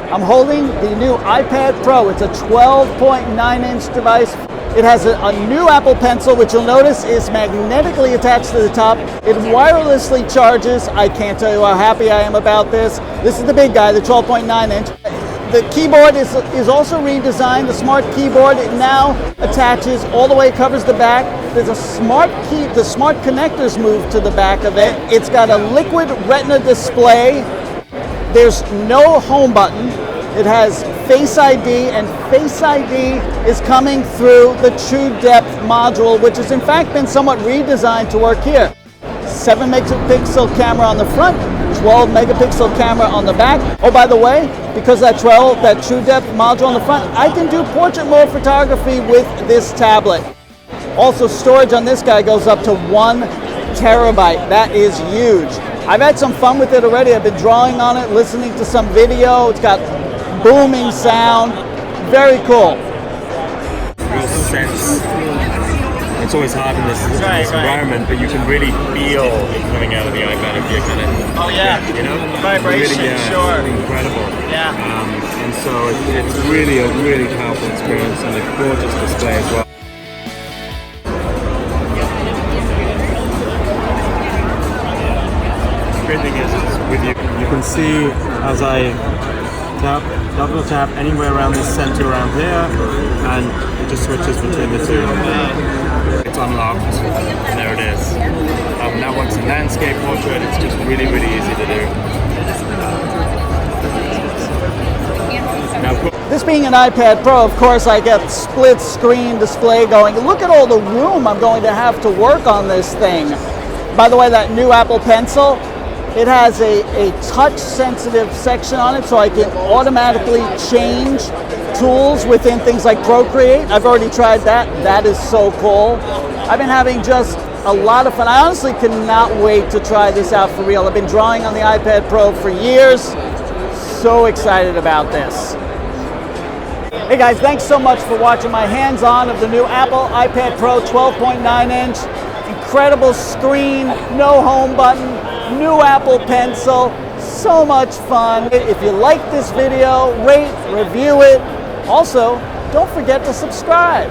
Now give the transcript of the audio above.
I'm holding the new iPad Pro. It's a 12.9-inch device. It has a new Apple Pencil, which you'll notice is magnetically attached to the top. It wirelessly charges. I can't tell you how happy I am about this. This is the big guy, the 12.9-inch. The keyboard is also redesigned. The smart keyboard, it now attaches all the way, covers the back. There's a smart key, the smart connectors move to the back of it. It's got a liquid retina display. There's no home button. It has Face ID, and Face ID is coming through the True Depth module, which has in fact been somewhat redesigned to work here. 7 megapixel camera on the front, 12 megapixel camera on the back. Oh, by the way, because that True Depth module on the front, I can do portrait mode photography with this tablet. Also, storage on this guy goes up to 1 terabyte. That is huge. I've had some fun with it already. I've been drawing on it, listening to some video. It's got booming sound. Very cool. Real sense. It's always hard in this environment, but you can really feel it coming out of the iPad if you're kind of, oh yeah, you know, the vibration, really, sure, incredible. Yeah. And so it's really a really powerful experience and a gorgeous display as well. The great thing is with you can see as I double tap anywhere around this center around here, and it just switches between the two. It's unlocked, and there it is. That works in landscape, portrait. It's just really, really easy to do. Now, this being an iPad Pro, of course, I get split screen display going. Look at all the room I'm going to have to work on this thing. By the way, that new Apple Pencil, it has a touch-sensitive section on it, so I can automatically change tools within things like Procreate. I've already tried that. That is so cool. I've been having just a lot of fun. I honestly cannot wait to try this out for real. I've been drawing on the iPad Pro for years. So excited about this. Hey guys, thanks so much for watching my hands-on of the new Apple iPad Pro 12.9-inch. Incredible screen, no home button, new Apple Pencil, so much fun. If you like this video, rate, review it. Also, don't forget to subscribe.